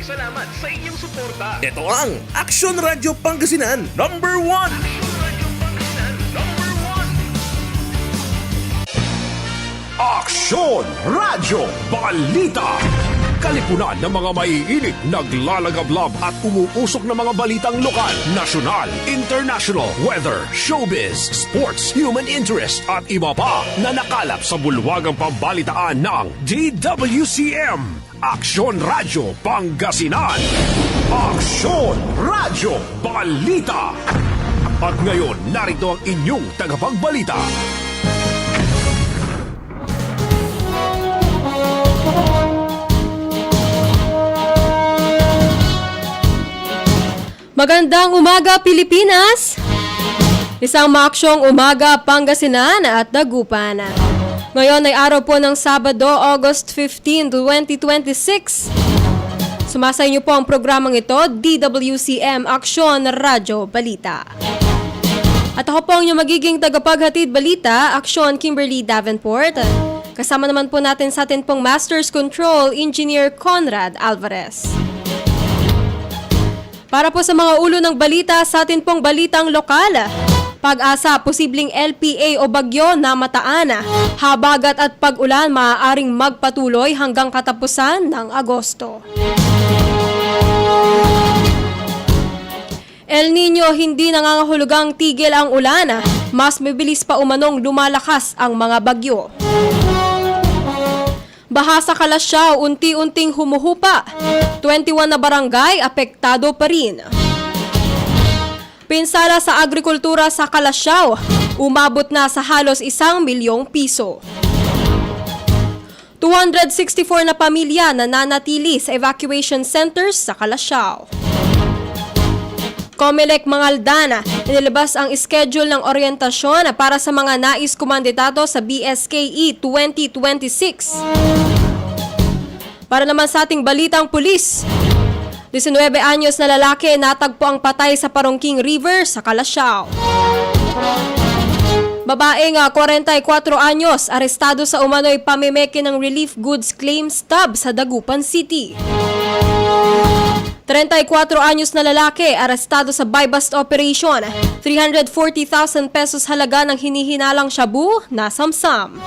salamat sa inyong suporta. Ito ang Action Radio Pangasinan #1. Aksyon Radyo Balita. Kalipunan ng mga maiinit, naglalagablab at umuusok na mga balitang lokal, nasyonal, international, weather, showbiz, sports, human interest at iba pa na nakalap sa bulwagang pambalitaan ng DWCM. Aksyon Radyo Pangasinan. Aksyon Radyo Balita. At ngayon, narito ang inyong tagapagbalita. Magandang umaga, Pilipinas! Isang maaksyong umaga, Pangasinan at Dagupan. Ngayon ay araw po ng Sabado, August 15, 2026. Sumasa inyo po ang programang ito, DWCM Aksyon Radyo Balita. At ako po ang inyong magiging tagapaghatid balita, Aksyon Kimberly Davenport. Kasama naman po natin sa atin pong Master's Control Engineer Conrad Alvarez. Para po sa mga ulo ng balita sa atin pong balitang lokal, pag-asa, posibleng LPA o bagyo na mataan, habagat at pag-ulan maaaring magpatuloy hanggang katapusan ng Agosto. El Nino, hindi nangangahulugang tigil ang ulan, mas mabilis pa umanong lumalakas ang mga bagyo. Baha sa Kalasyaw, unti-unting humuhupa. 21 na barangay apektado pa rin. Pinsala sa agrikultura sa Kalasyaw, umabot na sa halos 1 milyong piso. 264 na pamilya nananatili sa evacuation centers sa Kalasyaw. Comelec Mangaldan, inilabas ang schedule ng oryentasyon para sa mga nais kumandidato sa BSKE 2026. Para naman sa ating balitang pulis, 19 anyos na lalaki natagpo ang patay sa Parungking River sa Kalasyaw. Babaeng 44 anyos, arestado sa umano'y pamimeke ng relief goods claim stub sa Dagupan City. 34 anyos na lalaki, arestado sa buy-bust operation. 340,000 pesos halaga ng hinihinalang shabu na samsam.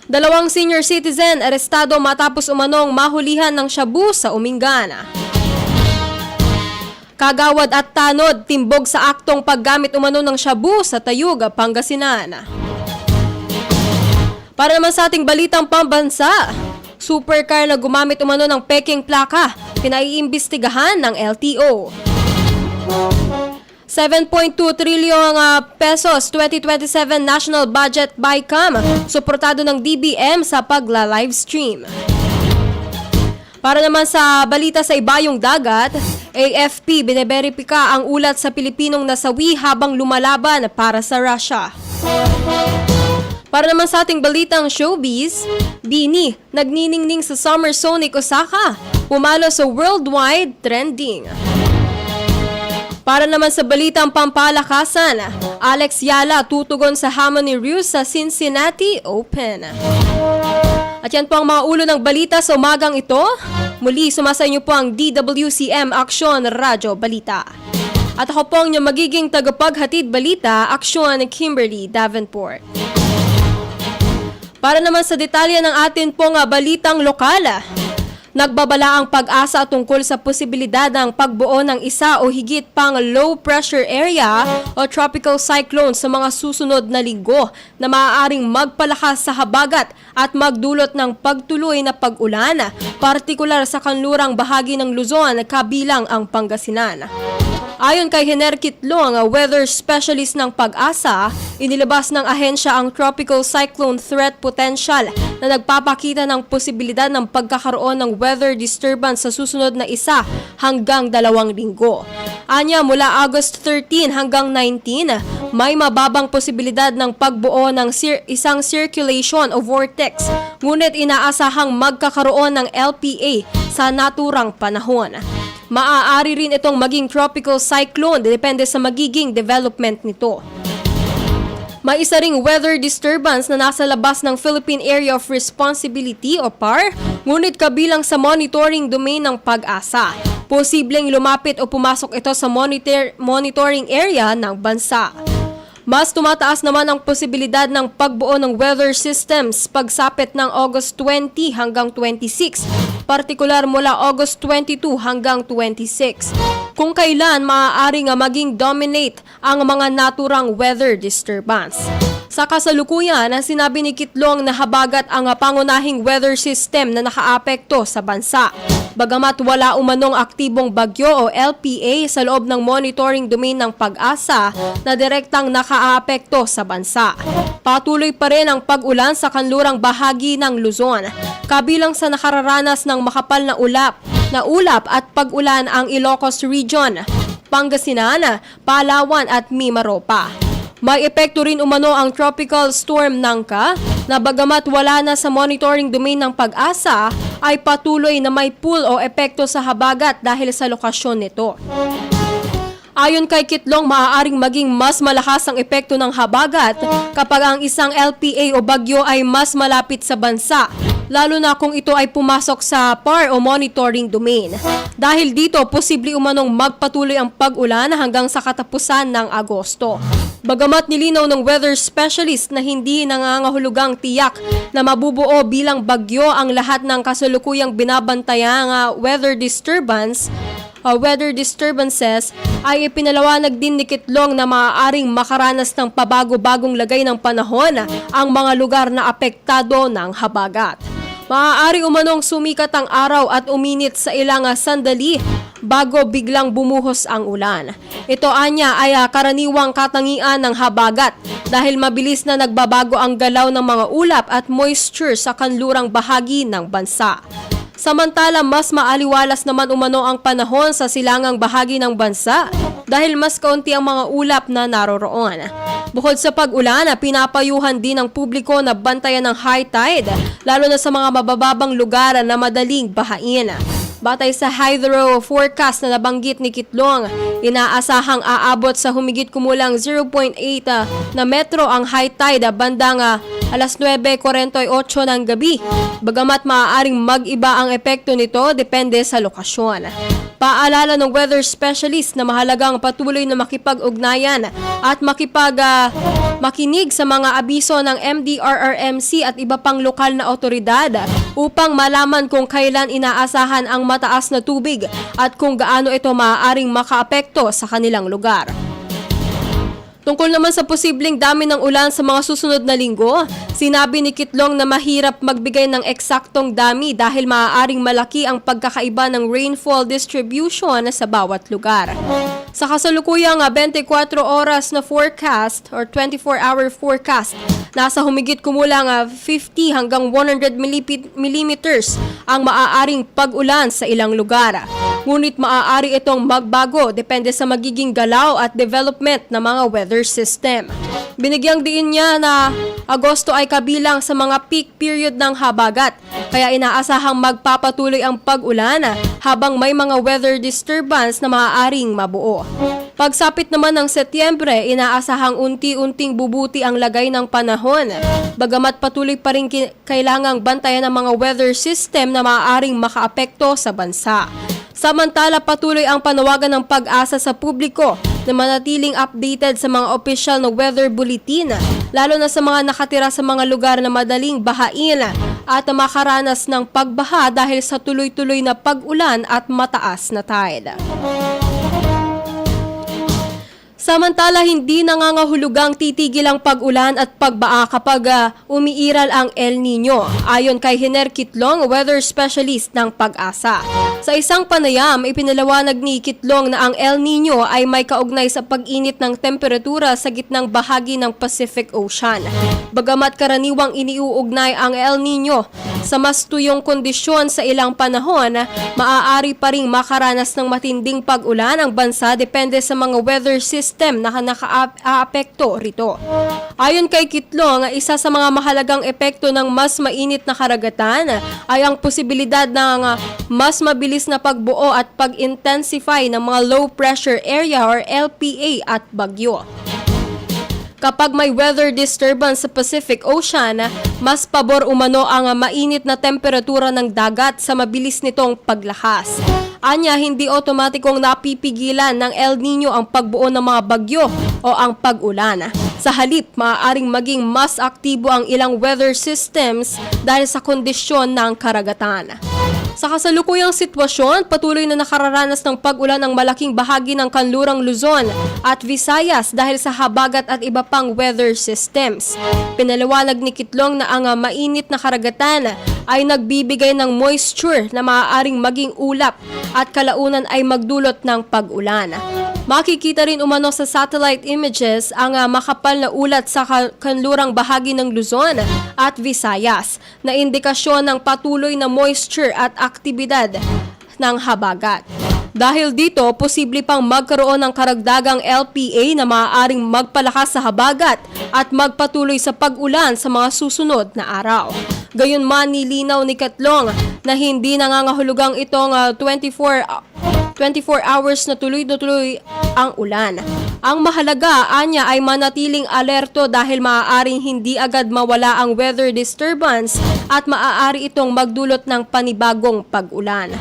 2 senior citizen, arestado matapos umanong mahulihan ng shabu sa Umingan. Kagawad at tanod, timbog sa aktong paggamit umano ng shabu sa Tayug, Pangasinan. Para naman sa ating balitang pambansa, supercar na gumamit umano ng peking plaka, pinaiimbestigahan ng LTO. 7.2 trilyong pesos 2027 National Budget BICAM, suportado ng DBM sa pagla-livestream. Para naman sa balita sa ibayong dagat, AFP bineberipika ang ulat sa Pilipinong nasawi habang lumalaban para sa Russia. Para naman sa ating balitang showbiz, Bini, nagniningning sa Summer Sonic Osaka, pumalo sa worldwide trending. Para naman sa balitang pampalakasan, Alex Yala tutugon sa hamon ni Ruse sa Cincinnati Open. At yan po ang mga ulo ng balita sa umagang ito. Muli, sumasa inyo po ang DWCM Aksyon Radyo Balita. At ako po ang inyong magiging tagapaghatid balita, Aksyon Kimberly Davenport. Para naman sa detalye ng atin pong balitang lokal, nagbabala ang pag-asa tungkol sa posibilidad ng pagbuo ng isa o higit pang low pressure area o tropical cyclone sa mga susunod na linggo na maaaring magpalakas sa habagat at magdulot ng pagtuloy na pag-ulan, partikular sa kanlurang bahagi ng Luzon kabilang ang Pangasinan. Ayon kay Hener Kitlong, weather specialist ng Pag-asa, inilabas ng ahensya ang tropical cyclone threat potential na nagpapakita ng posibilidad ng pagkakaroon ng weather disturbance sa susunod na 1 hanggang 2 linggo. Anya, mula August 13 hanggang 19, may mababang posibilidad ng pagbuo ng isang circulation o vortex, ngunit inaasahang magkakaroon ng LPA sa naturang panahon. Maaari rin itong maging tropical cyclone, depende sa magiging development nito. May isa ring weather disturbance na nasa labas ng Philippine Area of Responsibility o PAR ngunit kabilang sa monitoring domain ng Pag-asa. Posibleng lumapit o pumasok ito sa monitoring area ng bansa. Mas tumataas naman ang posibilidad ng pagbuo ng weather systems pagsapit ng August 20 hanggang 26, partikular mula August 22 hanggang 26, kung kailan maaaring maging dominate ang mga naturang weather disturbance. Sa kasalukuyan, sinabi ni Kitlong na habagat ang pangunahing weather system na nakaapekto sa bansa. Bagamat wala umanong aktibong bagyo o LPA sa loob ng monitoring domain ng Pag-asa na direktang nakaapekto sa bansa. Patuloy pa rin ang pag-ulan sa kanlurang bahagi ng Luzon, kabilang sa nakararanas ng makapal na ulap at pag-ulan ang Ilocos Region, Pangasinan, Palawan at Mimaropa. May epekto rin umano ang Tropical Storm Nangka na bagamat wala na sa monitoring domain ng Pag-asa ay patuloy na may pull o epekto sa habagat dahil sa lokasyon nito. Ayon kay Kitlong, maaaring maging mas malakas ang epekto ng habagat kapag ang isang LPA o bagyo ay mas malapit sa bansa, lalo na kung ito ay pumasok sa PAR o monitoring domain. Dahil dito, posible umanong magpatuloy ang pag-ulan hanggang sa katapusan ng Agosto. Bagamat nilinaw ng weather specialist na hindi nangangahulugang tiyak na mabubuo bilang bagyo ang lahat ng kasalukuyang binabantayang weather disturbances, ay ipinalawanag din ni Kitlong na maaaring makaranas ng pabago-bagong lagay ng panahon ang mga lugar na apektado ng habagat. Maaari umanong sumikat ang araw at uminit sa ilang sandali bago biglang bumuhos ang ulan. Ito anya ay karaniwang katangian ng habagat dahil mabilis na nagbabago ang galaw ng mga ulap at moisture sa kanlurang bahagi ng bansa. Samantala, mas maaliwalas naman umano ang panahon sa silangang bahagi ng bansa dahil mas kaunti ang mga ulap na naroroon. Bukod sa pag-ulan, pinapayuhan din ng publiko na bantayan ng high tide, lalo na sa mga mabababang lugar na madaling bahain. Batay sa hydro forecast na nabanggit ni Kitlong, inaasahang aabot sa humigit kumulang 0.8 na metro ang high tide bandang alas 9:48 ng gabi. Bagamat maaaring mag-iba ang epekto nito depende sa lokasyon. Paalala ng weather specialist na mahalagang patuloy na makipag-ugnayan at makinig sa mga abiso ng MDRRMC at iba pang lokal na otoridad upang malaman kung kailan inaasahan ang mataas na tubig at kung gaano ito maaaring makaapekto sa kanilang lugar. Tungkol naman sa posibleng dami ng ulan sa mga susunod na linggo, sinabi ni Kitlong na mahirap magbigay ng eksaktong dami dahil maaaring malaki ang pagkakaiba ng rainfall distribution sa bawat lugar. Sa kasalukuyang 24 oras na forecast or 24-hour forecast, nasa humigit kumulang 50 hanggang 100 millimeters ang maaaring pag-ulan sa ilang lugar. Ngunit maaari itong magbago depende sa magiging galaw at development ng mga weather system. Binigyang diin niya na Agosto ay kabilang sa mga peak period ng habagat, kaya inaasahang magpapatuloy ang pag-ulan habang may mga weather disturbance na maaaring mabuo. Pagsapit naman ng Setyembre, inaasahang unti-unting bubuti ang lagay ng panahon. Bagamat patuloy pa rin kailangang bantayan ng mga weather system na maaaring makaapekto sa bansa. Samantala, patuloy ang panawagan ng Pag-asa sa publiko na manatiling updated sa mga opisyal na weather bulletin, lalo na sa mga nakatira sa mga lugar na madaling bahain at makaranas ng pagbaha dahil sa tuloy-tuloy na pag-ulan at mataas na tide. Samantala, hindi nangangahulugang titigil ang pag-ulan at pagbaa kapag umiiral ang El Nino, ayon kay Hiner Kitlong, weather specialist ng Pag-asa. Sa isang panayam, ipinalawanag ni Kitlong na ang El Nino ay may kaugnay sa pag-init ng temperatura sa gitnang bahagi ng Pacific Ocean. Bagamat karaniwang iniuugnay ang El Nino sa mas tuyong kondisyon sa ilang panahon, maaari pa ring makaranas ng matinding pag-ulan ang bansa depende sa mga weather system na naka-aapekto rito. Ayon kay Kitlong, isa sa mga mahalagang epekto ng mas mainit na karagatan ay ang posibilidad ng mas mabilis na pagbuo at pag-intensify ng mga low pressure area or LPA at bagyo. Kapag may weather disturbance sa Pacific Ocean, mas pabor umano ang mainit na temperatura ng dagat sa mabilis nitong paglakas. Anya, hindi otomatikong napipigilan ng El Nino ang pagbuo ng mga bagyo o ang pag-ulan. Sa halip, maaaring maging mas aktibo ang ilang weather systems dahil sa kondisyon ng karagatan. Sa kasalukuyang sitwasyon, patuloy na nakararanas ng pag-ulan ang malaking bahagi ng kanlurang Luzon at Visayas dahil sa habagat at iba pang weather systems. Pinaliwanag ni Kitlong na ang mainit na karagatan ay nagbibigay ng moisture na maaaring maging ulap at kalaunan ay magdulot ng pag-ulan. Makikita rin umano sa satellite images ang makapal na ulat sa kanlurang bahagi ng Luzon at Visayas na indikasyon ng patuloy na moisture at aktibidad ng habagat. Dahil dito, posible pang magkaroon ng karagdagang LPA na maaaring magpalakas sa habagat at magpatuloy sa pag-ulan sa mga susunod na araw. Gayunman, nilinaw ni Katlong na hindi nangangahulugang itong 24 hours na tuloy-tuloy ang ulan. Ang mahalaga, anya, ay manatiling alerto dahil maaaring hindi agad mawala ang weather disturbance at maaari itong magdulot ng panibagong pag-ulan.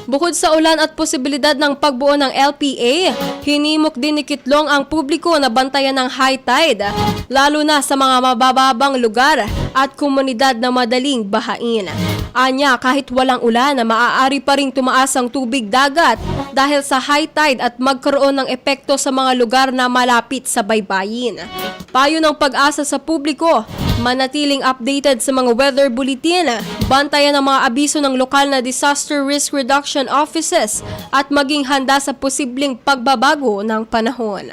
Bukod sa ulan at posibilidad ng pagbuo ng LPA, hinimok din ni Kitlong ang publiko na bantayan ng high tide, lalo na sa mga mabababang lugar at komunidad na madaling bahain. Anya, kahit walang ulan, maaari pa ring tumaas ang tubig dagat dahil sa high tide at magkaroon ng epekto sa mga lugar na malapit sa baybayin. Payo ng Pag-asa sa publiko, manatiling updated sa mga weather bulletin, bantayan ang mga abiso ng lokal na disaster risk reduction offices at maging handa sa posibleng pagbabago ng panahon.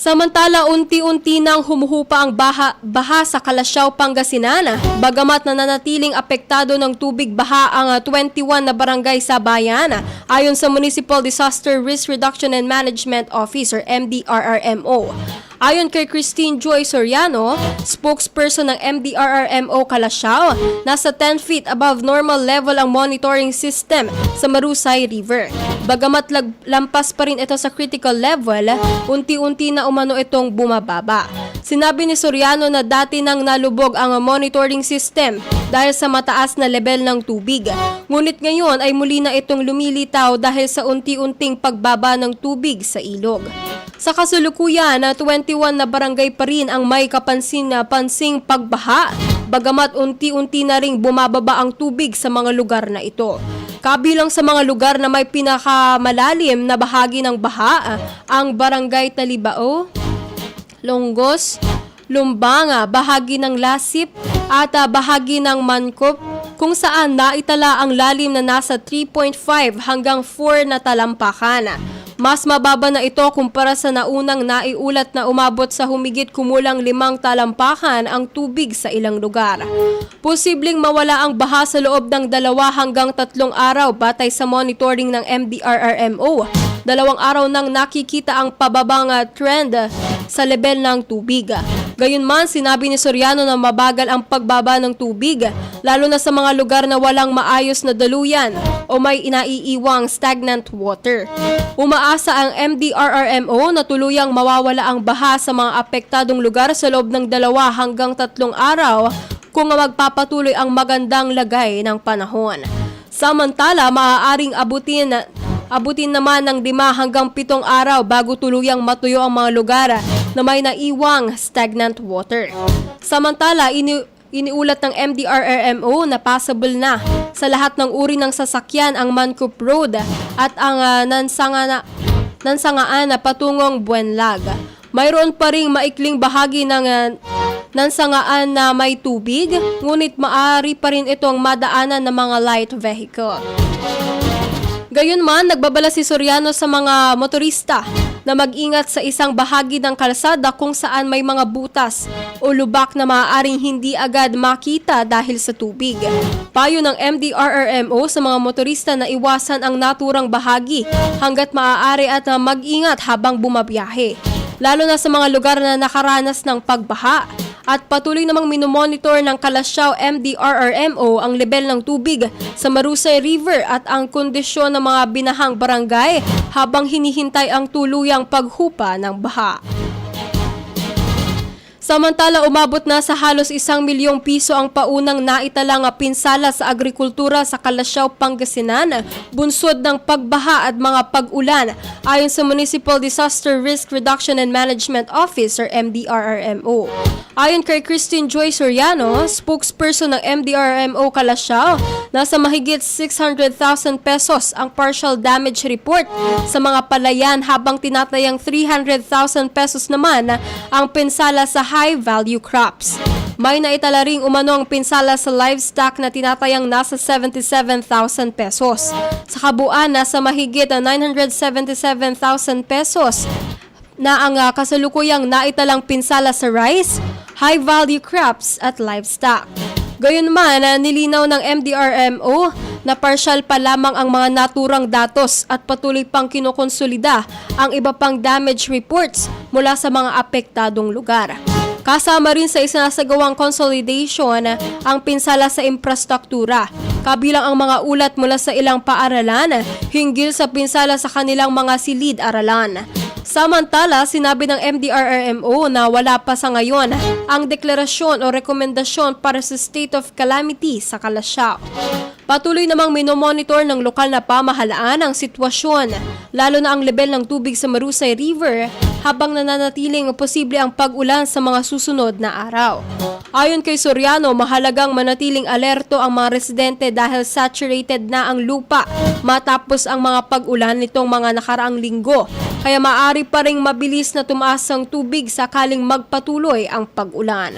Samantala, unti-unti nang humuhupa ang baha sa Calasiao, Pangasinan. Bagamat nananatiling apektado ng tubig baha ang 21 na barangay sa bayan, ayon sa Municipal Disaster Risk Reduction and Management Office or MDRRMO. Ayon kay Christine Joy Soriano, spokesperson ng MDRRMO Calasiao, nasa 10 feet above normal level ang monitoring system sa Marusay River. Bagamat lampas pa rin ito sa critical level, unti-unti na umano itong bumababa. Sinabi ni Soriano na dati nang nalubog ang monitoring system dahil sa mataas na level ng tubig. Ngunit ngayon ay muli na itong lumilitaw dahil sa unti-unting pagbaba ng tubig sa ilog. Sa kasalukuyan, 21 na barangay pa rin ang may kapansin-pansing pagbaha, bagamat unti-unti na ring bumababa ang tubig sa mga lugar na ito. Kabilang sa mga lugar na may pinakamalalim na bahagi ng baha, ang Barangay Talibao, Longgos, Lumbanga, bahagi ng Lasip at bahagi ng Mancop, kung saan naitala ang lalim na nasa 3.5 hanggang 4 na talampakan. Mas mababa na ito kumpara sa naunang naiulat na umabot sa humigit kumulang 5 talampakan ang tubig sa ilang lugar. Posibleng mawala ang baha sa loob ng 2 hanggang 3 araw batay sa monitoring ng MDRRMO. 2 araw nang nakikita ang pababang trend sa level ng tubig. Gayunman, sinabi ni Soriano na mabagal ang pagbaba ng tubig, lalo na sa mga lugar na walang maayos na daluyan o may inaiiwang stagnant water. Umaasa ang MDRRMO na tuluyang mawawala ang baha sa mga apektadong lugar sa loob ng 2 hanggang 3 araw kung magpapatuloy ang magandang lagay ng panahon. Samantala, maaaring abutin naman ng 5 hanggang 7 araw bago tuluyang matuyo ang mga lugar na may naiwang stagnant water. Samantala, iniulat ng MDRRMO na possible na sa lahat ng uri ng sasakyan ang Mancop Road at ang Nansangaan na patungong Buenlag. Mayroon pa ring maikling bahagi ng Nansangaan na may tubig, ngunit maaari pa rin itong madaanan ng mga light vehicle. Gayunman, nagbabala si Soriano sa mga motorista na mag-ingat sa isang bahagi ng kalsada kung saan may mga butas o lubak na maaaring hindi agad makita dahil sa tubig. Payo ng MDRRMO sa mga motorista na iwasan ang naturang bahagi hanggat maaari at mag-ingat habang bumabiyahe. Lalo na sa mga lugar na nakaranas ng pagbaha. at patuloy namang minomonitor ng Calasiao MDRRMO ang level ng tubig sa Marusay River at ang kondisyon ng mga binahang barangay habang hinihintay ang tuluyang paghupa ng baha. Samantala, umabot na sa halos 1 milyong piso ang paunang naitalang pinsala sa agrikultura sa Calasiao, Pangasinan, bunsod ng pagbaha at mga pag-ulan, ayon sa Municipal Disaster Risk Reduction and Management Office or MDRRMO. Ayon kay Christine Joy Soriano, spokesperson ng MDRRMO Calasiao, nasa mahigit 600,000 pesos ang partial damage report sa mga palayan habang tinatayang 300,000 pesos naman ang pinsala sa high-value crops. May naitala ring umanong pinsala sa livestock na tinatayang nasa 77,000 pesos. Sa kabuuan, nasa mahigit 977,000 pesos na ang kasalukuyang naitalang pinsala sa rice, high-value crops at livestock. Gayunman, nilinaw ng MDRRMO na partial pa lamang ang mga naturang datos at patuloy pang kinukonsolida ang iba pang damage reports mula sa mga apektadong lugar. Kasama rin sa isinasagawang consolidation ang pinsala sa infrastruktura, kabilang ang mga ulat mula sa ilang paaralan hinggil sa pinsala sa kanilang mga silid-aralan. Samantala, sinabi ng MDRRMO na wala pa sa ngayon ang deklarasyon o rekomendasyon para sa state of calamity sa Calasiao. Patuloy namang minomonitor ng lokal na pamahalaan ang sitwasyon, lalo na ang level ng tubig sa Marusay River habang nananatiling posible ang pag-ulan sa mga susunod na araw. Ayon kay Soriano, mahalagang manatiling alerto ang mga residente dahil saturated na ang lupa matapos ang mga pag-ulan nitong mga nakaraang linggo. Kaya maaari pa ring mabilis na tumaas ang tubig sakaling magpatuloy ang pag-ulan.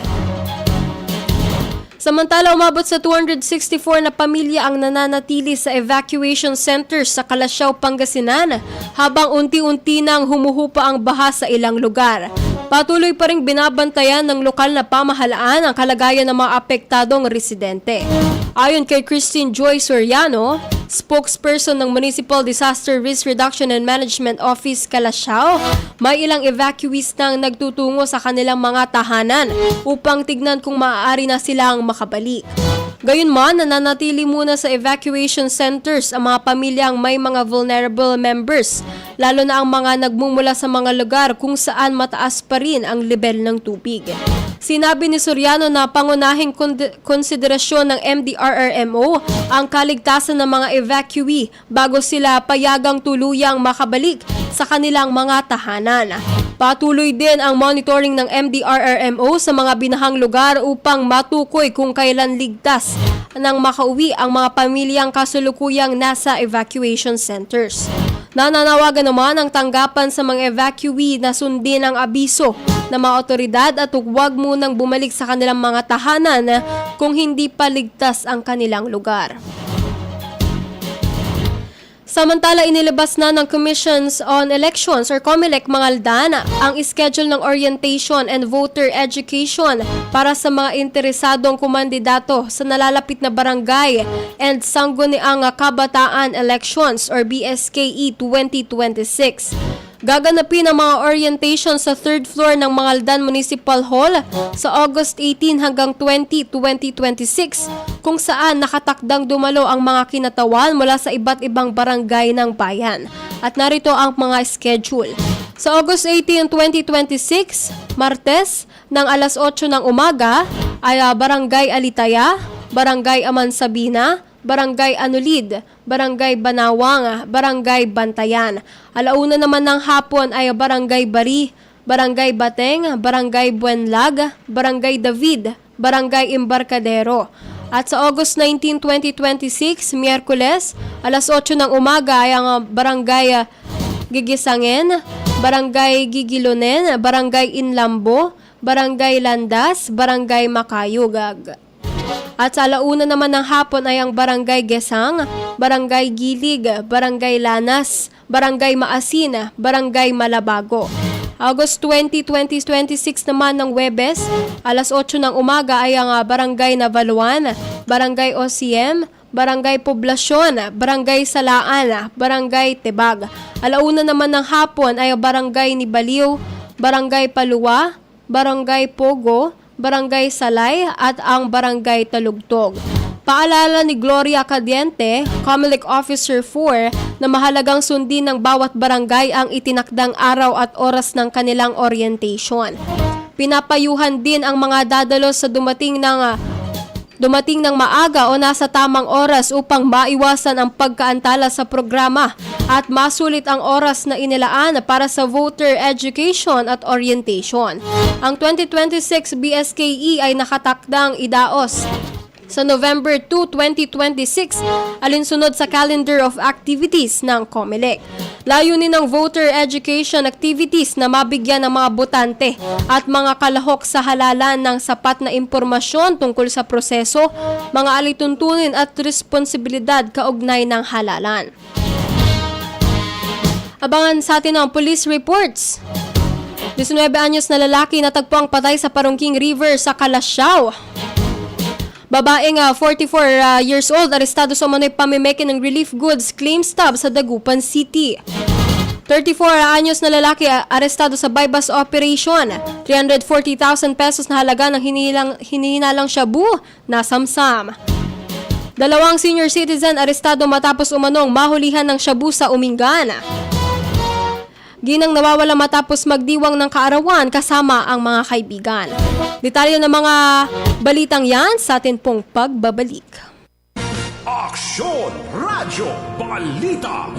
Samantala, umabot sa 264 na pamilya ang nananatili sa evacuation centers sa Calasiao, Pangasinan habang unti-unti nang humuhupa ang baha sa ilang lugar. Patuloy pa ring binabantayan ng lokal na pamahalaan ang kalagayan ng mga apektadong residente. Ayon kay Christine Joy Soriano, spokesperson ng Municipal Disaster Risk Reduction and Management Office Calasiao, may ilang evacuees nang nagtutungo sa kanilang mga tahanan upang tignan kung maaari na silang makabalik. Gayunman, nananatili muna sa evacuation centers ang mga pamilyang may mga vulnerable members, lalo na ang mga nagmumula sa mga lugar kung saan mataas pa rin ang level ng tubig. Sinabi ni Soriano na pangunahing konsiderasyon ng MDRRMO ang kaligtasan ng mga evacuee bago sila payagang tuluyang makabalik sa kanilang mga tahanan. Patuloy din ang monitoring ng MDRRMO sa mga binahang lugar upang matukoy kung kailan ligtas nang makauwi ang mga pamilyang kasulukuyang nasa evacuation centers. Nananawagan naman ang tanggapan sa mga evacuee na sundin ang abiso ng mga otoridad at huwag munang bumalik sa kanilang mga tahanan kung hindi pa ligtas ang kanilang lugar. Samantala, inilabas na ng Commissions on Elections or COMELEC Mangaldan ang schedule ng orientation and voter education para sa mga interesadong kumandidato sa nalalapit na barangay and sangguniang kabataan elections or BSKE 2026. Gaganapin ang mga orientation sa 3rd floor ng Mangaldan Municipal Hall sa August 18 hanggang 20, 2026 kung saan nakatakdang dumalo ang mga kinatawan mula sa iba't ibang barangay ng bayan. At narito ang mga schedule. Sa August 18, 2026, Martes, ng alas 8 ng umaga ay Barangay Alitaya, Barangay Amansabina, Barangay Anulid, Barangay Banawang, Barangay Bantayan. Alauna naman ng hapon ay Barangay Bari, Barangay Bateng, Barangay Buenlag, Barangay David, Barangay Embarcadero. At sa August 19, 2026, Miyerkules, alas 8 ng umaga ay ang Barangay Gigisangen, Barangay Gigilonen, Barangay Inlambo, Barangay Landas, Barangay Makayug. At sa alauna naman ng hapon ay ang Barangay Gesang, Barangay Gilig, Barangay Lanas, Barangay Maasin, Barangay Malabago. August 20, 2026 naman ng Huwebes, alas 8 ng umaga ay ang Barangay Navaluan, Barangay OCM, Barangay Poblasyon, Barangay Salaan, Barangay Tebag. Alauna naman ng hapon ay Barangay Nibaliw, Barangay Paluwa, Barangay Pogo, Barangay Salay at ang Barangay Talugtog. Paalala ni Gloria Cadiente, Comelec Officer 4, na mahalagang sundin ng bawat barangay ang itinakdang araw at oras ng kanilang orientation. Pinapayuhan din ang mga dadalos sa dumating ng maaga o nasa tamang oras upang maiwasan ang pagkaantala sa programa at masulit ang oras na inilaan para sa voter education at orientation. Ang 2026 BSKE ay nakatakdang idaos sa November 2, 2026, alinsunod sa calendar of activities ng COMELEC. Layunin ng voter education activities na mabigyan ng mga botante at mga kalahok sa halalan ng sapat na impormasyon tungkol sa proseso, mga alituntunin at responsibilidad kaugnay ng halalan. Abangan sa atin ang police reports. 19 anyos na lalaki natagpo ang patay sa Parungking River sa Calasiao. Babaeng 44 years old, arestado sa umano'y pamimeke ng relief goods claim stub sa Dagupan City. 34 anyos na lalaki, arestado sa bypass operation. 340,000 pesos na halaga ng hinihinalang shabu na samsam. Dalawang senior citizen, arestado matapos umanong mahulihan ng shabu sa Umingan. Ginang nawawala matapos magdiwang ng kaarawan kasama ang mga kaibigan. Detalye ng mga balitang yan sa atin pong pagbabalik. Aksyon Radyo Balita.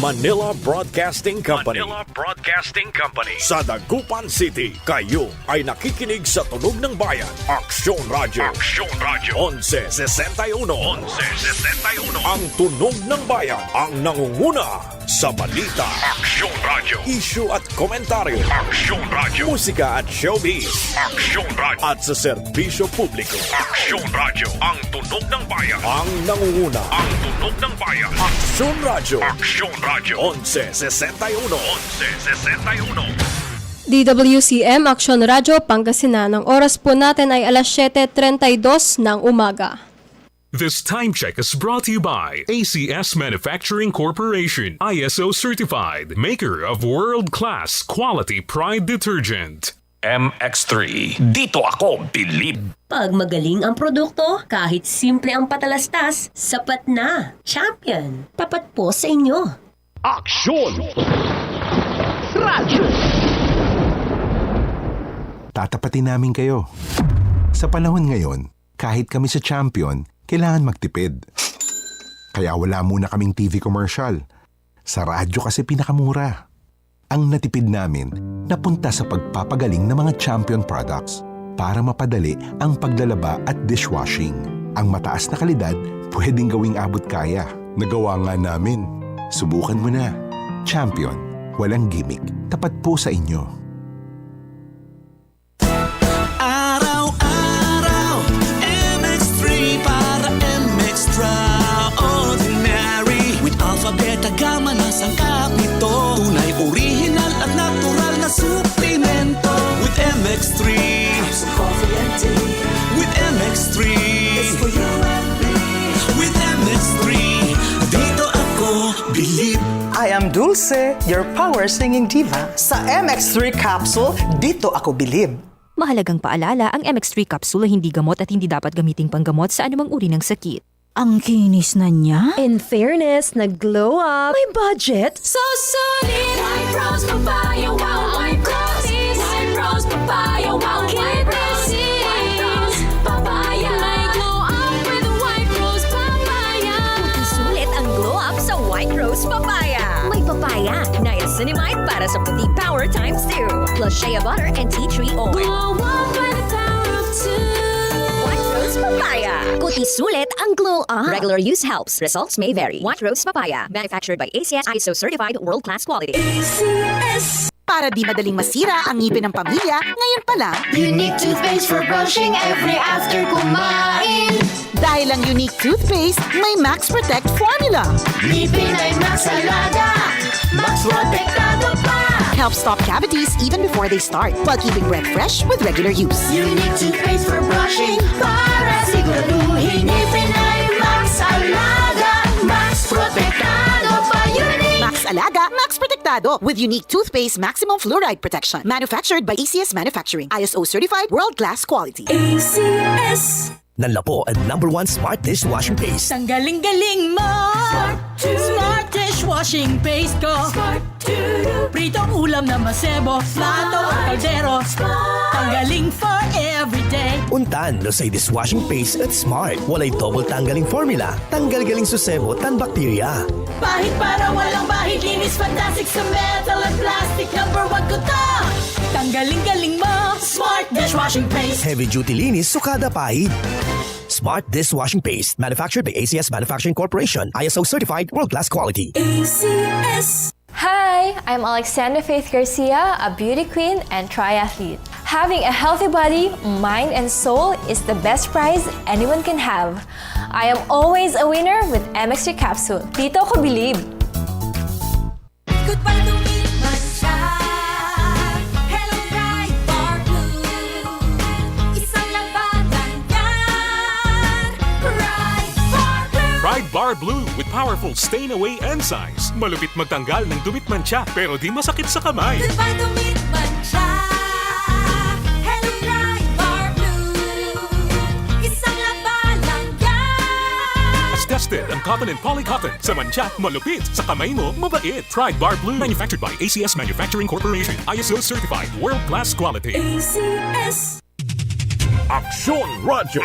Manila Broadcasting Company. Manila Broadcasting Company. Sa Dagupan City, kayo ay nakikinig sa Tunog ng Bayan. Aksyon Radyo. Aksyon Radyo. 1161. 1161. Ang Tunog ng Bayan ang nangunguna sa balita. Aksyon Radyo. Issue at komentaryo. Aksyon Radyo. Musika at showbiz. Aksyon Radyo. At sa serbisyo publiko. Aksyon Radyo. Ang tunog ng bayan. Ang nangunguna. Ang tunog ng bayan. Aksyon Radyo. Aksyon Radyo. 1161. 1161. DWCM Aksyon Radyo Pangasinan. Ang oras po natin ay alas 7:32 ng umaga. This time check is brought to you by ACS Manufacturing Corporation, ISO certified, maker of world-class quality Pride detergent. MX3. Dito ako bilib. Pag magaling ang produkto, kahit simple ang patalastas, sapat na. Champion, tapat po sa inyo. Aksyon Radyo. Tatapatin namin kayo. Sa panahon ngayon, kahit kami sa Champion, kailangan magtipid. Kaya wala muna kaming TV commercial. Sa radyo kasi pinakamura. Ang natipid namin napunta sa pagpapagaling ng mga Champion products para mapadali ang paglalaba at dishwashing. Ang mataas na kalidad pwedeng gawing abot kaya. Nagawa nga namin. Subukan mo na. Champion. Walang gimmick. Tapat po sa inyo. Araw-araw, MX3 para MX-Traordinary. With Alpha, Beta, Gamma na sangkap nito. Tunay, original at natural na suplemento. With MX3, sa coffee and tea. With MX3, it's for you and me. With MX3, dito ako bilib. I am Dulce, your power singing diva. Sa MX3 capsule, dito ako bilib. Mahalagang paalala, ang MX3 capsule ay hindi gamot at hindi dapat gamiting panggamot sa anumang uri ng sakit. Ang kinis na niya? In fairness, nag-glow up. May budget? So solid! White Rose Papaya, wow! White Roses! White Rose Papaya, wow! White Roses! White Rose Papaya! May glow up with White Rose Papaya! Sulit ang glow up sa White Rose Papaya. May papaya, niacinamide para sa puti power times 2, plus shea butter and tea tree oil. Glow up by the power of two! White Rose Papaya. Puti sulit ang glow up. Regular use helps. Results may vary. White Rose Papaya. Manufactured by ACS ISO certified world-class quality. Para di madaling masira ang ngipin ng pamilya, ngayon pa lang, Unique toothpaste for brushing every after kumain. dahil ang unique toothpaste, may Max Protect formula. Ngipin ay Max Alaga, Max Protektado pa. Helps stop cavities even before they start, while keeping breath fresh with regular use. Unique toothpaste for brushing para siguraduhin ngipin ay Max Alaga, Max Protektado pa. Unique Max Alaga, Max Protect protektado with unique toothpaste maximum fluoride protection. Manufactured by ACS Manufacturing. ISO certified world-class quality. ACS. Nanlapo ang #1 smart dishwashing paste. Ang galing-galing mo! Smart dishwashing paste ko! Pritong ulam na masebo, plato o kaldero. Tanggaling for everyday. Untan no say dishwashing paste at smart. Walay double tanggaling formula. Tanggal galing susebo tan bakterya. Bahid para walang bahid, linis fantastic sa metal at plastic. #1 ko to! Tanggaling-galing mo! Smart dishwashing paste. Heavy duty linis sukada pahid. Smart dishwashing paste. Manufactured by ACS Manufacturing Corporation. ISO certified world-class quality. ACS. Hi, I'm Alexandra Faith Garcia, a beauty queen and triathlete. Having a healthy body, mind, and soul is the best prize anyone can have. I am always a winner with MX3 Capsule. Dito ko believe. Goodbye to me, Masha. Hello, Ride Bar Blue. Isang labanan yan. Ride Bar Blue. Pride Bar Blue with powerful stain-away enzymes. Malupit magtanggal ng dumit mancha pero di masakit sa kamay. Goodbye to me, Masha. Hello, Ride Bar Blue. Isang labanan yan. As tested ang cotton and polycotton. Sa mancha, malupit. Sa kamay mo, mabait. Pride Bar Blue. Manufactured by ACS Manufacturing Corporation. ISO certified world-class quality. ACS. Aksyon Radio.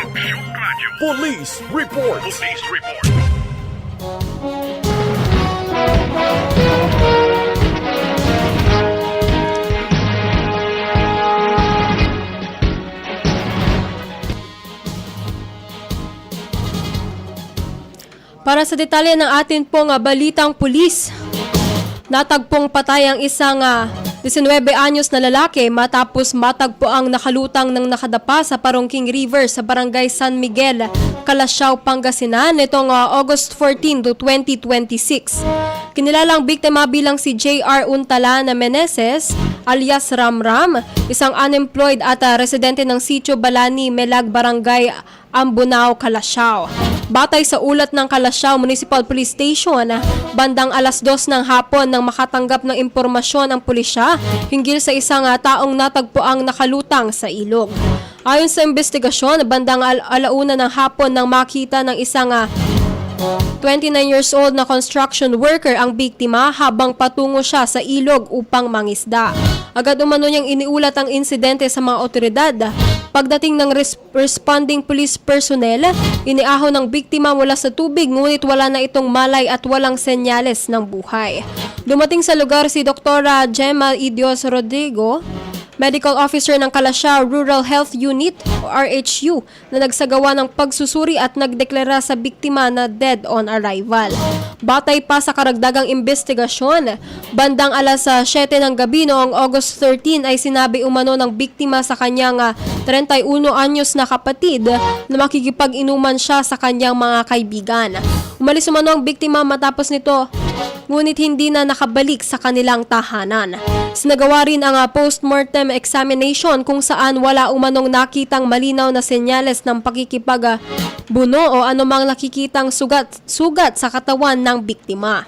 Police Report. Police Report. Para sa detalye ng atin pong balitang pulis, natagpong patay ang isang 19 anyos na lalaki matapos matagpo ang nakalutang ng nakadapa sa Parongking River sa barangay San Miguel, Calasiao, Pangasinan nitong August 14 to 2026. Kinilalang biktima bilang si J.R. Untalana Meneses alias Ramram, isang unemployed at residente ng Sitio Balani, Melag, Barangay Ambunao, Calasiao. Batay sa ulat ng Calasiao Municipal Police Station, bandang alas 2 ng hapon nang makatanggap ng impormasyon ang pulisya hinggil sa isang taong natagpuang nakalutang sa ilog. Ayon sa investigasyon, bandang alauna ng hapon nang makita ng isang 29 years old na construction worker ang biktima habang patungo siya sa ilog upang mangisda. Agad umano niyang iniulat ang insidente sa mga otoridad. Pagdating ng responding police personnel, iniahon ng biktima mula sa tubig ngunit wala na itong malay at walang senyales ng buhay. Dumating sa lugar si Dr. Gemma Idios Rodrigo, Medical Officer ng Calasiao Rural Health Unit o RHU na nagsagawa ng pagsusuri at nagdeklara sa biktima na dead on arrival. Batay pa sa karagdagang investigasyon, bandang alas 7 ng gabi noong August 13 ay sinabi umano ng biktima sa kanyang 31 anyos na kapatid na makikipag-inuman siya sa kanyang mga kaibigan. Umalis umano ang biktima matapos nito, ngunit hindi na nakabalik sa kanilang tahanan. Sinagawa rin ang post-mortem examination kung saan wala umanong nakitang malinaw na senyales ng pakikipagbuno o anumang nakikitang sugat sa katawan ng biktima.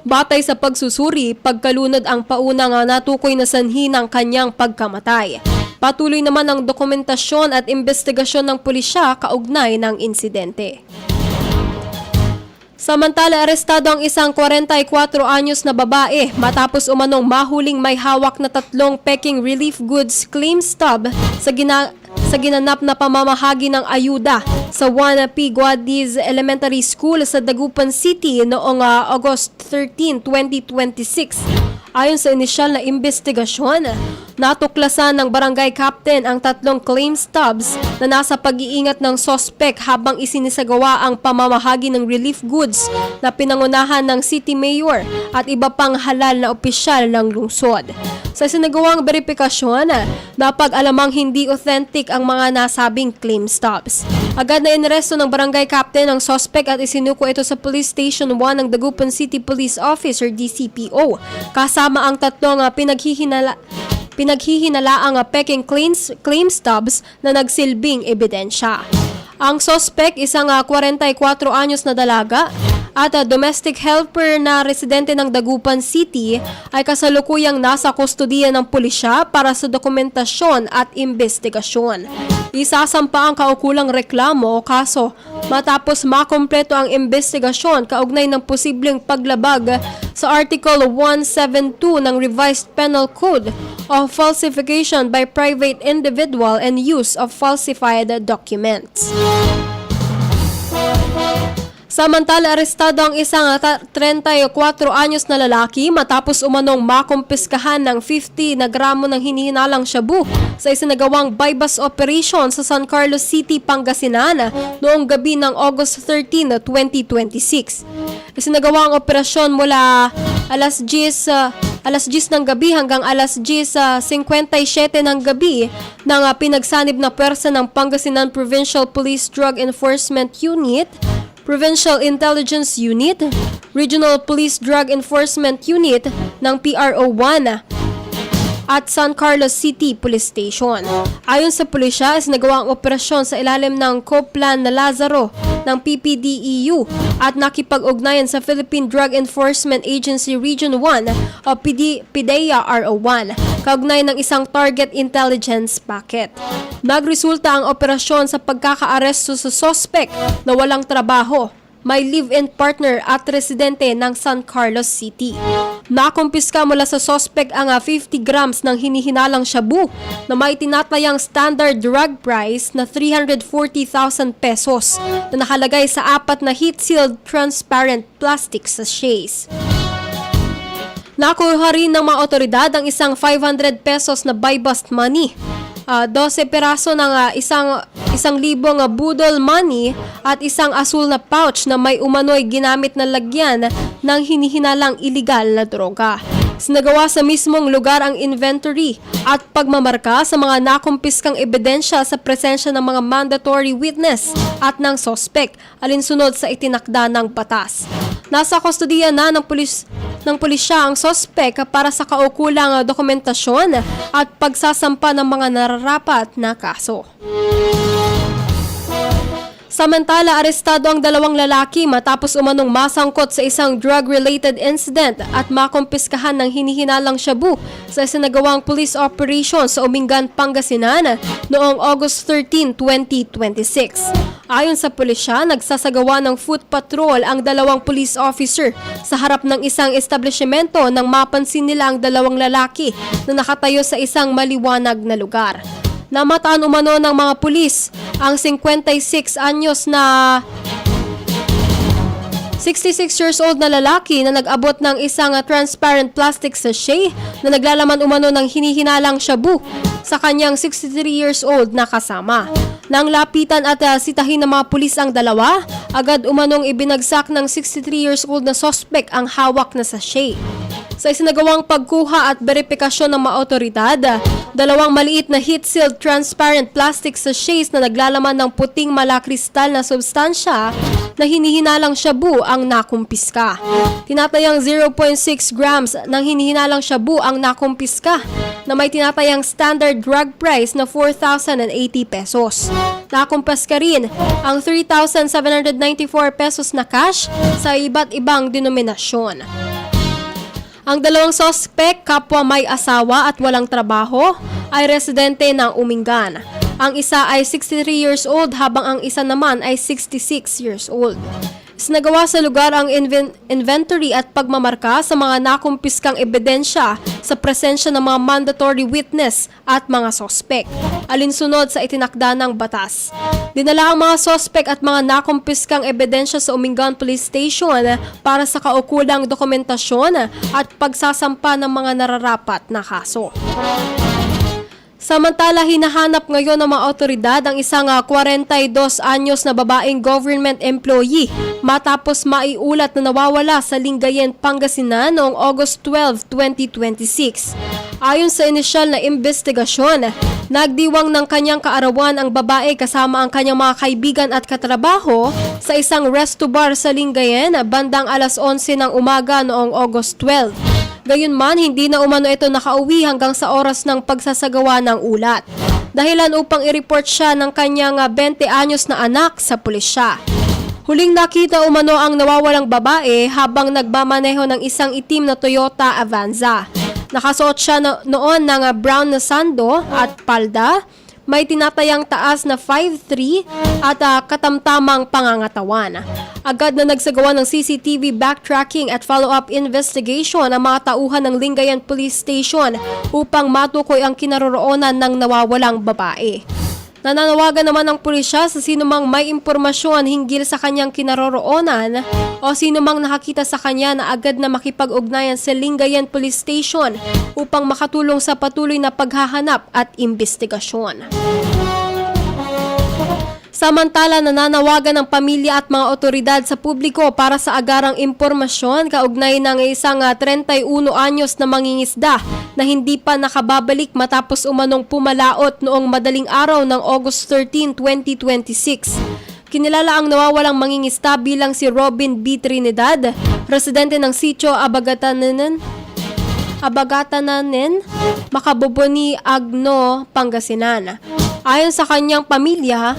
Batay sa pagsusuri, pagkalunod ang paunang natukoy na sanhi ng kanyang pagkamatay. Patuloy naman ang dokumentasyon at investigasyon ng pulisya kaugnay ng insidente. Samantala, arestado ang isang 44 anyos na babae matapos umanong mahuling may hawak na 3 peking relief goods claim stub sa ginanap na pamamahagi ng ayuda sa 1P Guadiz Elementary School sa Dagupan City noong August 13, 2026. Ayon sa inisyal na investigasyon, natuklasan ng barangay captain ang 3 claim stubs na nasa pag-iingat ng sospek habang isinisagawa ang pamamahagi ng relief goods na pinangunahan ng city mayor at iba pang halal na opisyal ng lungsod. Sa sinagawang beripikasyon, napag-alamang hindi authentic ang mga nasabing claim stubs. Agad na inaresto ng barangay captain ang sospek at isinuko ito sa Police Station 1 ng Dagupan City Police Office or DCPO, kasama ang 3 pinaghihinalaang peking claim stubs na nagsilbing ebidensya. Ang sospek, isang 44 anyos na dalaga, at domestic helper na residente ng Dagupan City ay kasalukuyang nasa kustodiya ng pulisya para sa dokumentasyon at investigasyon. Isasampa ang kaukulang reklamo o kaso matapos makompleto ang investigasyon kaugnay ng posibleng paglabag sa Article 172 ng Revised Penal Code o falsification by private individual and use of falsified documents. Samantala, arestado ang isang 34 anyos na lalaki matapos umanong makumpiskahan ng 50 na gramo ng hinihinalang shabu sa isinagawang bypass operation sa San Carlos City, Pangasinan noong gabi ng August 13, 2026. Isinagawa ang operasyon mula alas 10 ng gabi hanggang alas 10:57 ng gabi ng pinagsanib na pwersa ng Pangasinan Provincial Police Drug Enforcement Unit, Provincial Intelligence Unit, Regional Police Drug Enforcement Unit ng PRO1 at San Carlos City Police Station. Ayon sa pulisya, isinagawa ang operasyon sa ilalim ng Coplan na Lazaro ng PPDEU at nakipag-ugnayan sa Philippine Drug Enforcement Agency Region 1 o PDEA RO1 kaugnay ng isang target intelligence packet. Nagresulta ang operasyon sa pagkakaaresto sa suspect na walang trabaho, may live-in partner at residente ng San Carlos City. Nakumpiska mula sa suspect ang 50 grams ng hinihinalang shabu na may tinatayang standard drug price na 340,000 pesos na nakalagay sa 4 na heat-sealed transparent plastic sachets. Nakuha rin ng mga otoridad ang isang 500 pesos na buy-bust money, 12 peraso ng 1,000 budol money at isang asul na pouch na may umano'y ginamit na lagyan ng hinihinalang iligal na droga. Sinagawa sa mismong lugar ang inventory at pagmamarka sa mga nakumpiskang ebidensya sa presensya ng mga mandatory witness at ng suspect alinsunod sa itinakda ng batas. Nasa kustodiya na ng pulisya ang suspect para sa kaukulang dokumentasyon at pagsasampa ng mga nararapat na kaso. Samantala, arestado ang 2 lalaki matapos umanong masangkot sa isang drug-related incident at makumpiskahan ng hinihinalang shabu sa isinagawang police operation sa Umingan, Pangasinan noong August 13, 2026. Ayon sa pulisya, nagsasagawa ng foot patrol ang 2 police officer sa harap ng isang establishmento nang mapansin nila ang 2 lalaki na nakatayo sa isang maliwanag na lugar. Namataan umano ng mga pulis ang 66 years old na lalaki na nag-abot ng isang transparent plastic sachet na naglalaman umano ng hinihinalang shabu sa kanyang 63 years old na kasama. Nang lapitan at sitahin ng mga pulis ang 2, agad umanong ibinagsak ng 63 years old na suspect ang hawak na sachet. Sa isinagawang pagkuha at beripikasyon ng mga otoridad, 2 maliit na heat-sealed transparent plastic sachets na naglalaman ng puting malakristal na substansya na hinihinalang shabu ang nakumpiska. Tinatayang 0.6 grams ng hinihinalang shabu ang nakumpiska na may tinatayang standard drug price na 4,080 pesos. Nakumpiska rin ang 3,794 pesos na cash sa iba't ibang denominasyon. Ang 2 suspect, kapwa may asawa at walang trabaho, ay residente ng Umingan. Ang isa ay 63 years old habang ang isa naman ay 66 years old. Sinagawa sa lugar ang inventory at pagmamarka sa mga nakumpiskang ebidensya sa presensya ng mga mandatory witness at mga sospek, alinsunod sa itinakda ng batas. Dinala ang mga sospek at mga nakumpiskang ebidensya sa Umingan Police Station para sa kaukulang dokumentasyon at pagsasampa ng mga nararapat na kaso. Samantala, hinahanap ngayon ng mga otoridad ang isang 42 anyos na babaeng government employee matapos maiulat na nawawala sa Lingayen, Pangasinan noong August 12, 2026. Ayon sa inisyal na investigasyon, nagdiwang ng kanyang kaarawan ang babae kasama ang kanyang mga kaibigan at katrabaho sa isang resto bar sa Lingayen bandang alas 11 ng umaga noong August 12. Gayunman, hindi na umano ito nakauwi hanggang sa oras ng pagsasagawa ng ulat. Dahilan upang i-report siya ng kanyang 20 anyos na anak sa pulisya. Huling nakita umano ang nawawalang babae habang nagmamaneho ng isang itim na Toyota Avanza. Nakasuot siya noon ng brown na sando at palda, may tinatayang taas na 5'3" at katamtamang pangangatawan. Agad na nagsagawa ng CCTV backtracking at follow-up investigation ang mga tauhan ng Lingayen Police Station upang matukoy ang kinaroroonan ng nawawalang babae. Nananawagan naman ng pulisya sa sinumang may impormasyon hinggil sa kanyang kinaroroonan o sinumang nakakita sa kanya na agad na makipag-ugnayan sa Lingayen Police Station upang makatulong sa patuloy na paghahanap at investigasyon. Samantala, nananawagan ng pamilya at mga otoridad sa publiko para sa agarang impormasyon kaugnay ng isang 31 anyos na mangingisda na hindi pa nakababalik matapos umanong pumalaot noong madaling araw ng August 13, 2026. Kinilala ang nawawalang mangingisda bilang si Robin B. Trinidad, residente ng sitio Abagatanan, Makabuboni, Agno, Pangasinan. Ayon sa kanyang pamilya,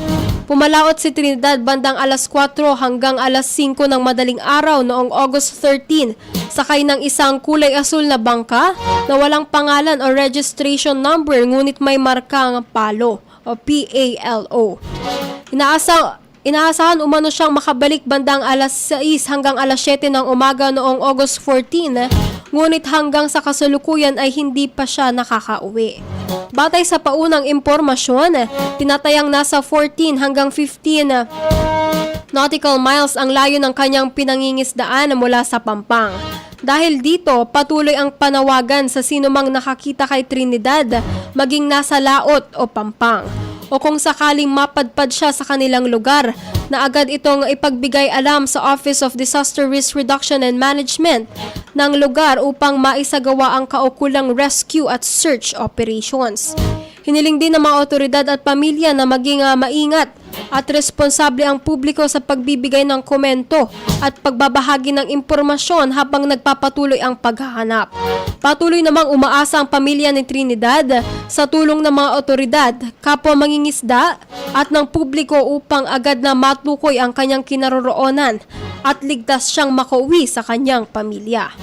pumalaot si Trinidad bandang alas 4 hanggang alas 5 ng madaling araw noong August 13 sakay ng isang kulay asul na bangka na walang pangalan o registration number ngunit may markang PALO o PALO. Inaasahan umano siyang makabalik bandang alas 6 hanggang alas 7 ng umaga noong August 14, ngunit hanggang sa kasalukuyan ay hindi pa siya nakakauwi. Batay sa paunang impormasyon, tinatayang nasa 14 hanggang 15 nautical miles ang layo ng kanyang pinangingisdaan mula sa Pampang. Dahil dito, patuloy ang panawagan sa sinumang nakakita kay Trinidad maging nasa Laot o Pampang, o kung sakaling mapadpad siya sa kanilang lugar, na agad itong ipagbigay alam sa Office of Disaster Risk Reduction and Management ng lugar upang maisagawa ang kaukulang rescue at search operations. Hiniling din ng mga otoridad at pamilya na maging maingat at responsable ang publiko sa pagbibigay ng komento at pagbabahagi ng impormasyon habang nagpapatuloy ang paghahanap. Patuloy namang umaasa ang pamilya ni Trinidad sa tulong ng mga otoridad, kapwa mangingisda at ng publiko upang agad na matukoy ang kanyang kinaroroonan at ligtas siyang makauwi sa kanyang pamilya.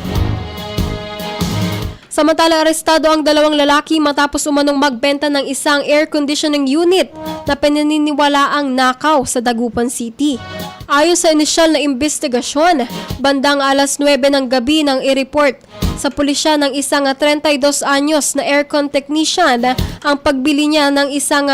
Samantala, arestado ang dalawang lalaki matapos umanong magbenta ng isang air conditioning unit na pinaniniwalaang nakaw sa Dagupan City. Ayon sa inisyal na investigasyon, bandang alas 9 ng gabi nang i-report sa pulisya ng isang 32 anyos na aircon technician ang pagbili niya ng isang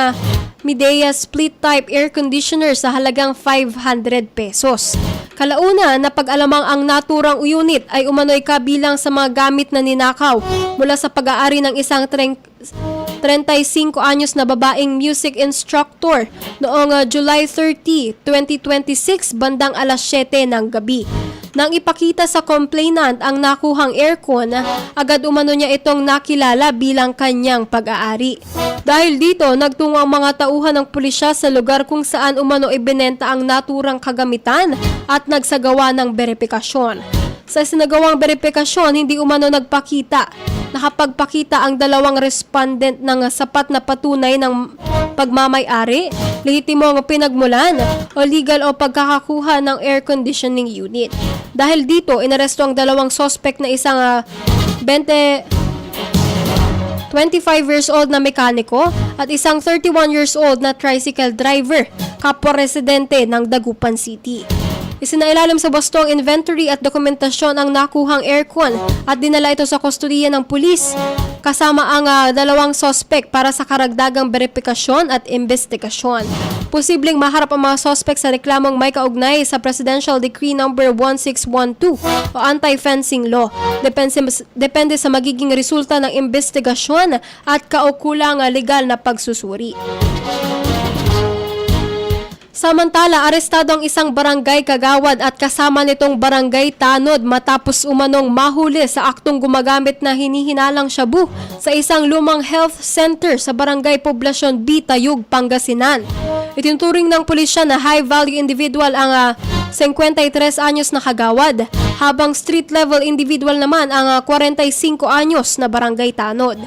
Midea split type air conditioner sa halagang 500 pesos. Kalauna, napag-alamang ang naturang unit ay umano'y kabilang sa mga gamit na ninakaw mula sa pag-aari ng isang 35 anyos na babaeng music instructor noong July 30, 2026 bandang alas 7 ng gabi. Nang ipakita sa complainant ang nakuhang aircon, agad umano niya itong nakilala bilang kanyang pag-aari. Dahil dito, nagtungo ang mga tauhan ng pulisya sa lugar kung saan umano ibinenta ang naturang kagamitan at nagsagawa ng beripikasyon. Sa sinagawang beripikasyon, hindi umano nakapagpakita ang dalawang respondent ng sapat na patunay ng pagmamay-ari, lehitimong pinagmulan o legal o pagkakakuha ng air conditioning unit. Dahil dito, inaresto ang dalawang suspect na isang 25 years old na mekaniko at isang 31 years old na tricycle driver, kapwa residente ng Dagupan City. Isinailalim sa wasto ang inventory at dokumentasyon ang nakuhang aircon at dinala ito sa kustodiya ng pulis kasama ang dalawang suspect para sa karagdagang beripikasyon at investigasyon. Posibleng maharap ang mga suspect sa reklamong may kaugnay sa Presidential Decree No. 1612 o Anti-Fencing Law. Depende sa magiging resulta ng investigasyon at kaukulang legal na pagsusuri. Samantala, arestado ang isang barangay kagawad at kasama nitong barangay tanod matapos umanong mahuli sa aktong gumagamit na hinihinalang shabu sa isang lumang health center sa barangay Poblasyon B, Tayug, Pangasinan. Itinuturing ng pulisya na high-value individual ang 53 anyos na kagawad, habang street-level individual naman ang 45 anyos na barangay tanod.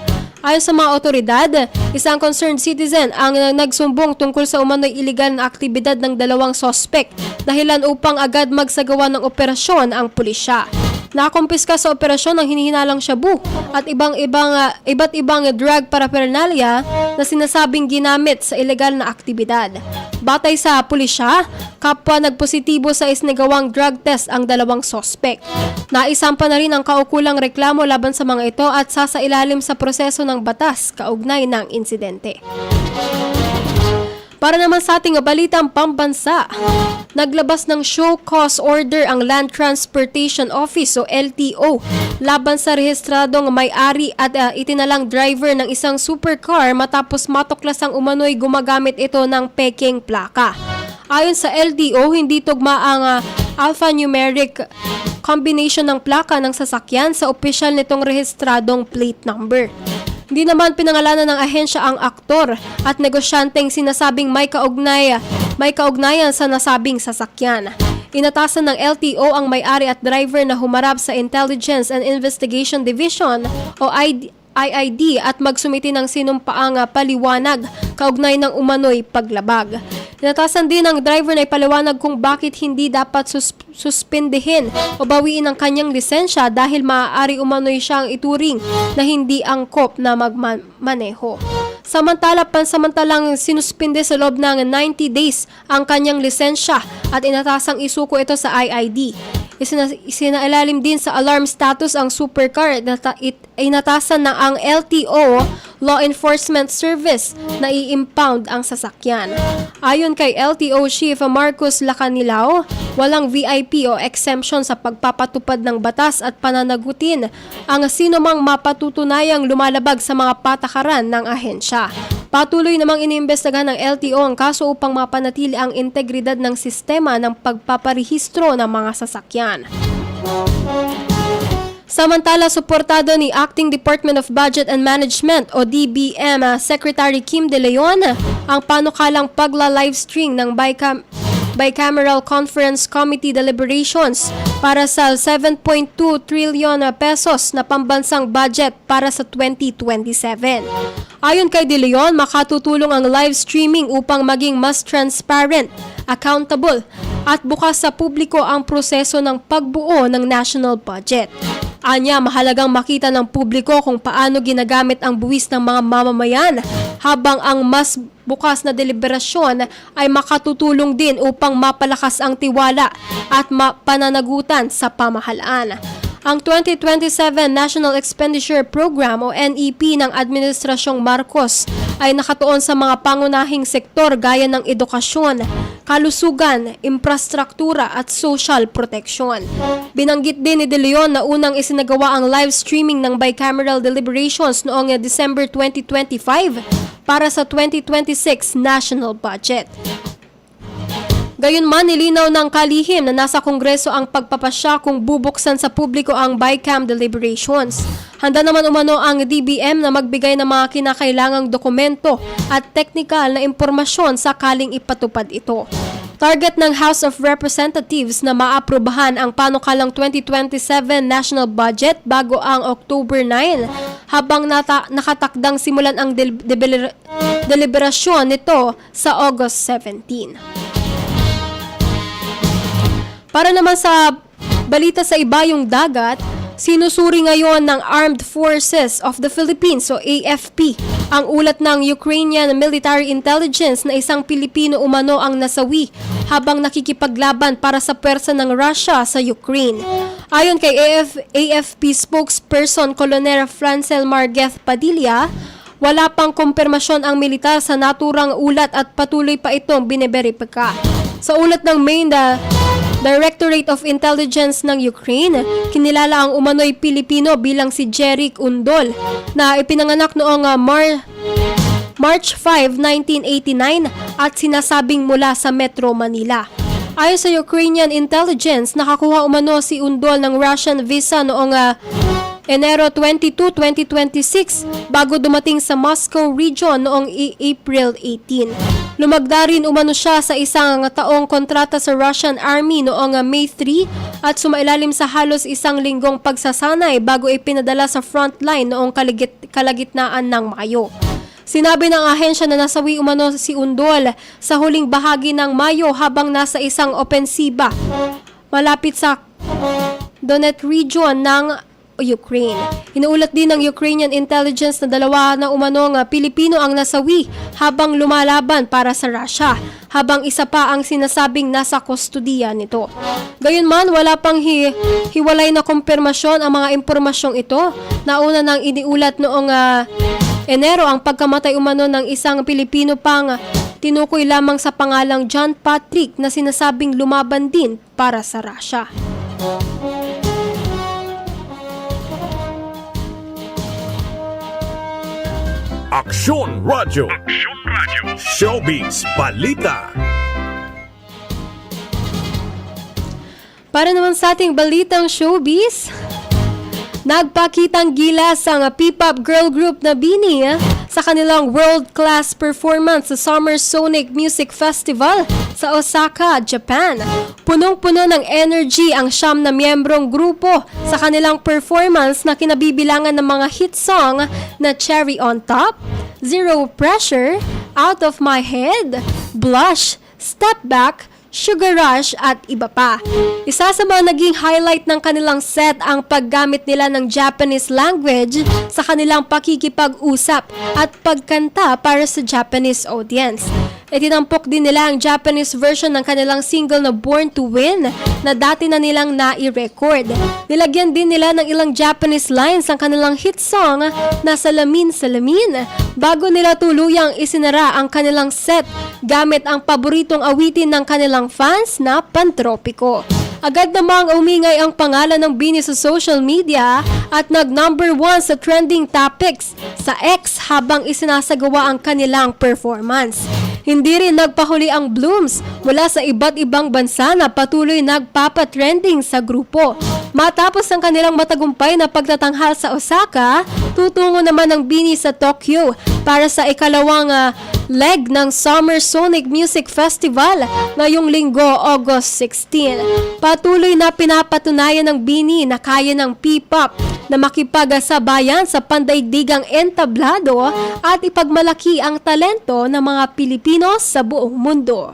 Ayon sa mga otoridad, isang concerned citizen ang nagsumbong tungkol sa umano'y iligal na aktibidad ng dalawang sospek, dahilan upang agad magsagawa ng operasyon ang pulisya. Nakumpiska sa operasyon ang hinihinalang shabu at iba't ibang drug paraphernalia na sinasabing ginamit sa ilegal na aktibidad. Batay sa pulisya, kapwa nagpositibo sa isinagawang drug test ang dalawang sospek. Naisampa na rin ang kaukulang reklamo laban sa mga ito at sasailalim sa proseso ng batas kaugnay ng insidente. Para naman sa ating balitang pambansa, naglabas ng show cause order ang Land Transportation Office o LTO laban sa rehistradong may-ari at itinalang driver ng isang supercar matapos matuklasang umano'y gumagamit ito ng peking plaka. Ayon sa LTO, hindi tugma ang alphanumeric combination ng plaka ng sasakyan sa opisyal nitong rehistradong plate number. Hindi naman pinangalanan ng ahensya ang aktor at negosyanteng sinasabing may kaugnayan sa nasabing sasakyan. Inatasan ng LTO ang may-ari at driver na humarap sa Intelligence and Investigation Division o IID at magsumiti ng sinumpaang paliwanag kaugnay ng umano'y paglabag. Inatasan din ng driver na ipaliwanag kung bakit hindi dapat suspindihin o bawiin ang kanyang lisensya dahil maaari umano'y siyang ituring na hindi angkop na magmaneho. Samantala, pansamantalang sinuspinde sa loob ng 90 days ang kanyang lisensya at inatasang isuko ito sa IID. Isinailalim din sa alarm status ang supercar at inatasan na ang LTO Law Enforcement Service na i-impound ang sasakyan. Ayon kay LTO Chief Marcos Lacanilao, walang VIP o exemption sa pagpapatupad ng batas at pananagutin ang sinumang mapatutunayang lumalabag sa mga patakaran ng ahensya. Patuloy namang iniimbestigahan ng LTO ang kaso upang mapanatili ang integridad ng sistema ng pagpaparehistro ng mga sasakyan. Samantala, suportado ni Acting Department of Budget and Management o DBM Secretary Kim De Leon ang panukalang pagla-livestream ng Bicameral Conference Committee deliberations para sa 7.2 trillion pesos na pambansang budget para sa 2027. Ayon kay De Leon, makatutulong ang live streaming upang maging mas transparent, accountable at bukas sa publiko ang proseso ng pagbuo ng national budget. Anya, mahalagang makita ng publiko kung paano ginagamit ang buwis ng mga mamamayan, habang ang mas bukas na deliberasyon ay makatutulong din upang mapalakas ang tiwala at pananagutan sa pamahalaan. Ang 2027 National Expenditure Program o NEP ng Administrasyong Marcos ay nakatuon sa mga pangunahing sektor gaya ng edukasyon, kalusugan, infrastruktura at social protection. Binanggit din ni De Leon na unang isinagawa ang live streaming ng bicameral deliberations noong December 2025 para sa 2026 national budget. Gayunman, nilinaw ng kalihim na nasa Kongreso ang pagpapasya kung bubuksan sa publiko ang BICAM deliberations. Handa naman umano ang DBM na magbigay ng mga kinakailangang dokumento at teknikal na impormasyon sakaling ipatupad ito. Target ng House of Representatives na maaprubahan ang panukalang 2027 national budget bago ang October 9, habang nakatakdang simulan ang deliberasyon nito sa August 17. Para naman sa balita sa ibayong dagat, sinusuri ngayon ng Armed Forces of the Philippines o AFP ang ulat ng Ukrainian Military Intelligence na isang Pilipino umano ang nasawi habang nakikipaglaban para sa pwersa ng Russia sa Ukraine. Ayon kay AFP spokesperson Colonel Francel Marguez Padilla, wala pang kumpirmasyon ang militar sa naturang ulat at patuloy pa itong biniberipika. Sa ulat ng main Directorate of Intelligence ng Ukraine, kinilala ang umano'y Pilipino bilang si Jeric Undol na ipinanganak noong March 5, 1989 at sinasabing mula sa Metro Manila. Ayon sa Ukrainian Intelligence, nakakuha umano si Undol ng Russian visa noong Enero 22, 2026 bago dumating sa Moscow region noong April 18. Lumagda rin umano siya sa isang taong kontrata sa Russian Army noong May 3 at sumailalim sa halos isang linggong pagsasanay bago ipinadala sa frontline noong kalagitnaan ng Mayo. Sinabi ng ahensya na nasawi umano si Undol sa huling bahagi ng Mayo habang nasa isang opensiba malapit sa Donetsk region ng Ukraine. Inuulat din ng Ukrainian intelligence na dalawa na umanong Pilipino ang nasawi habang lumalaban para sa Russia, habang isa pa ang sinasabing nasa kustudiya nito. Gayunman, wala pang hiwalay na kumpirmasyon ang mga impormasyong ito. Nauna nang iniulat noong Enero ang pagkamatay umano ng isang Pilipino pang tinukoy lamang sa pangalang John Patrick na sinasabing lumaban din para sa Russia. Aksyon Radyo. Showbiz Balita. Para naman sa ating balitang showbiz, nagpakitang gilas ang P-pop girl group na BINI sa kanilang world-class performance sa Summer Sonic Music Festival sa Osaka, Japan. Punong-puno ng energy ang 9 na miyembrong grupo sa kanilang performance na kinabibilangan ng mga hit song na Cherry on Top, Zero Pressure, Out of My Head, Blush, Step Back, Sugar Rush at iba pa. Isa sa mga naging highlight ng kanilang set ang paggamit nila ng Japanese language sa kanilang pakikipag-usap at pagkanta para sa Japanese audience. Itinampok din nila ang Japanese version ng kanilang single na Born to Win na dati na nilang nai-record. Nilagyan din nila ng ilang Japanese lines ang kanilang hit song na Salamin Salamin bago nila tuluyang isinara ang kanilang set gamit ang paboritong awitin ng kanilang fans na Pantropiko. Agad namang umingay ang pangalan ng BINI sa social media at nag-number 1 sa trending topics sa X habang isinasagawa ang kanilang performance. Hindi rin nagpahuli ang Blooms mula sa iba't ibang bansa na patuloy nagpapatrending sa grupo. Matapos ang kanilang matagumpay na pagtatanghal sa Osaka, tutungo naman ang BINI sa Tokyo para sa ikalawang leg ng Summer Sonic Music Festival ngayong linggo, August 16. Patuloy na pinapatunayan ng BINI na kaya ng P-pop na makipagsabayan sa pandaigdigang entablado at ipagmalaki ang talento ng mga Pilipino sa buong mundo.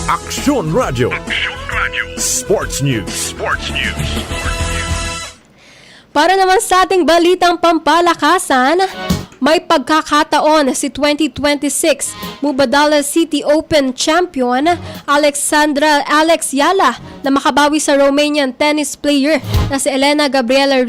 Aksyon Radyo. Sports News. Para naman sa ating balitang pampalakasan, may pagkakataon si 2026 Mubadala City Open champion Alex Yala na makabawi sa Romanian tennis player na si Elena Gabriela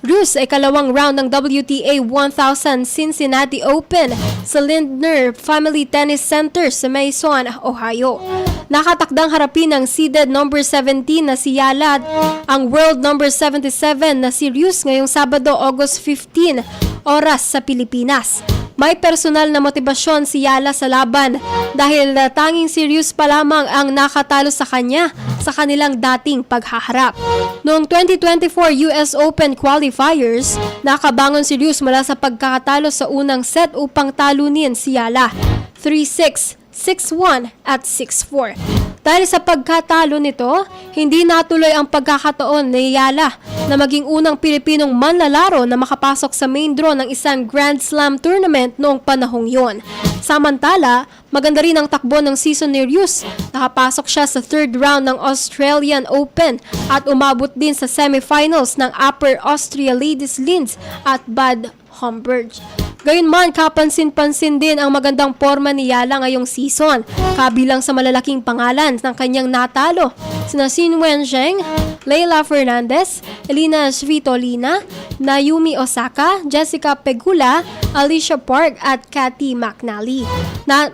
Rus ay ikalawang round ng WTA 1000 Cincinnati Open sa Lindner Family Tennis Center sa Mason, Ohio. Nakatakdang harapin ng seeded number 17 na si Yala ang world number 77 na si Rus ngayong Sabado, August 15, oras sa Pilipinas. May personal na motibasyon si Yala sa laban dahil tanging serious pa lamang ang nakatalo sa kanya sa kanilang dating paghaharap. Noong 2024 US Open qualifiers, nakabangon si Rus mula sa pagkakatalo sa unang set upang talunin si Yala 3-6, 6-1 at 6-4. Dahil sa pagkatalo nito, hindi natuloy ang pagkakataon ni Yala na maging unang Pilipinong manlalaro na makapasok sa main draw ng isang Grand Slam tournament noong panahong yon. Samantala, maganda rin ang takbo ng season ni Rus. Nakapasok siya sa third round ng Australian Open at umabot din sa semifinals ng Upper Austria Ladies Linz at Bad Homburg. Gayunman, kapansin-pansin din ang magandang forma ni Yala ngayong season, kabilang sa malalaking pangalan ng kanyang natalo, sina Xin Wensheng, Leila Fernandez, Elina Svitolina, Naomi Osaka, Jessica Pegula, Alicia Park at Cathy McNally.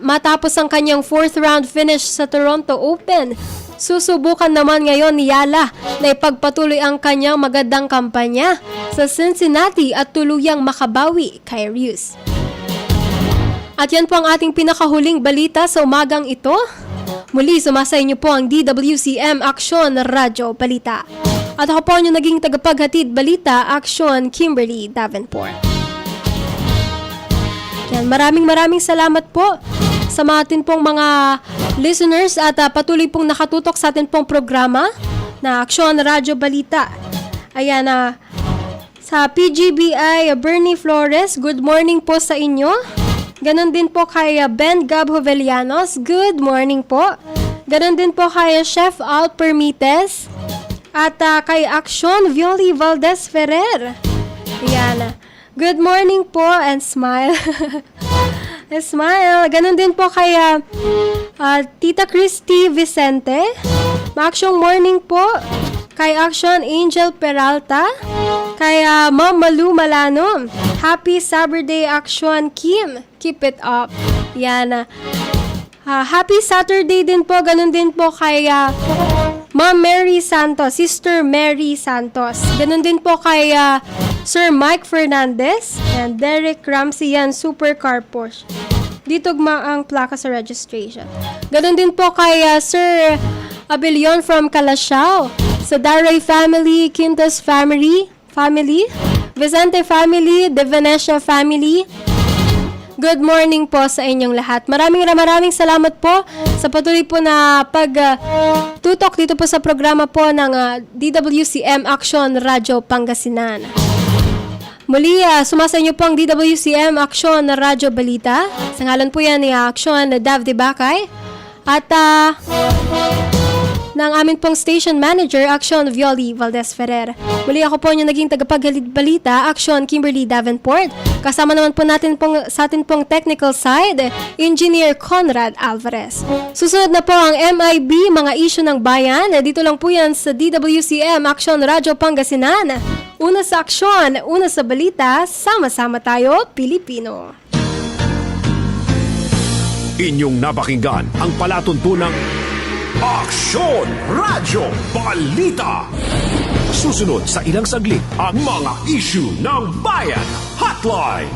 Matapos ang kanyang 4th round finish sa Toronto Open, susubukan naman ngayon ni Yala na ipagpatuloy ang kanyang magandang kampanya sa Cincinnati at tuluyang makabawi kay Rus. At yan po ang ating pinakahuling balita sa umagang ito. Muli, sumasa inyo po ang DWCM Aksyon Radyo Balita. At ako po ang naging tagapaghatid balita, Aksyon Kimberly Davenport. Yan, maraming salamat po sa mga atin pong mga listeners at patuloy pong nakatutok sa atin pong programa na Aksyon Radyo Balita. Ayan, sa PGBI Bernie Flores, good morning po sa inyo. Ganon din po kay Ben Gab Jovellanos, good morning po. Ganon din po kay Chef Al Permites at kay Aksyon Violi Valdez Ferrer. Ayan, good morning po and smile. Smile. Ganon din po kay Tita Christy Vicente. Maaksyong morning po kay Action Angel Peralta. Kay Ma'am Malu Malano. Happy Saturday Action Kim. Keep it up. Yan. Happy Saturday din po. Ganon din po kay Ma'am Mary Santos. Sister Mary Santos. Ganon din po kay Sir Mike Fernandez and Derek Ramsey yan, Supercar Porsche. Dito ang plaka sa registration. Ganon din po kay Sir Abilion from Calasiao, sa Daray family, Quintas family, Vicente family, De Venecia family. Good morning po sa inyong lahat. Maraming salamat po sa patuloy po na pagtutok dito po sa programa po ng DWCM Action Radyo Pangasinan. Muli, sumasa inyo po ang DWCM Aksyon Radyo Balita. Sa ngalan po yan ni Aksyon Dav Dibakay. At ng amin pong station manager, Aksyon Violi Valdez Ferrer. Muli ako po yung naging tagapaghalid balita, Aksyon Kimberly Davenport. Kasama naman po natin sa atin pong technical side, Engineer Conrad Alvarez. Susunod na po ang MIB, mga issue ng bayan. Dito lang po yan sa DWCM Aksyon Radyo Pangasinan. Una sa aksyon, una sa balita, sama-sama tayo, Pilipino. Inyong napakinggan ang palatuntunang Aksyon Radyo Balita. Susunod sa ilang saglit ang mga issue ng bayan hotline.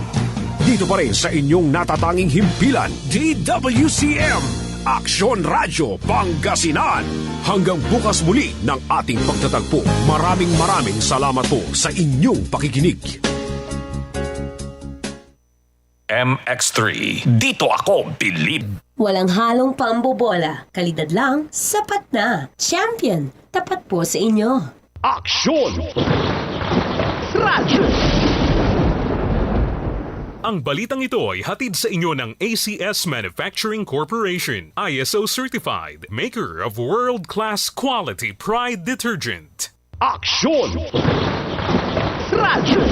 Dito pa rin sa inyong natatanging himpilan, DWCM Aksyon Radyo Pangasinan. Hanggang bukas muli ng ating pagtatagpo. Maraming salamat po sa inyong pakikinig. MX3. Dito ako, believe. Walang halong pambobola. Kalidad lang, sapat na. Champion, tapat po sa inyo. Aksyon Radyo. Ang balitang ito ay hatid sa inyo ng ACS Manufacturing Corporation, ISO certified, maker of world-class quality Pride detergent. Aksyon Radyo.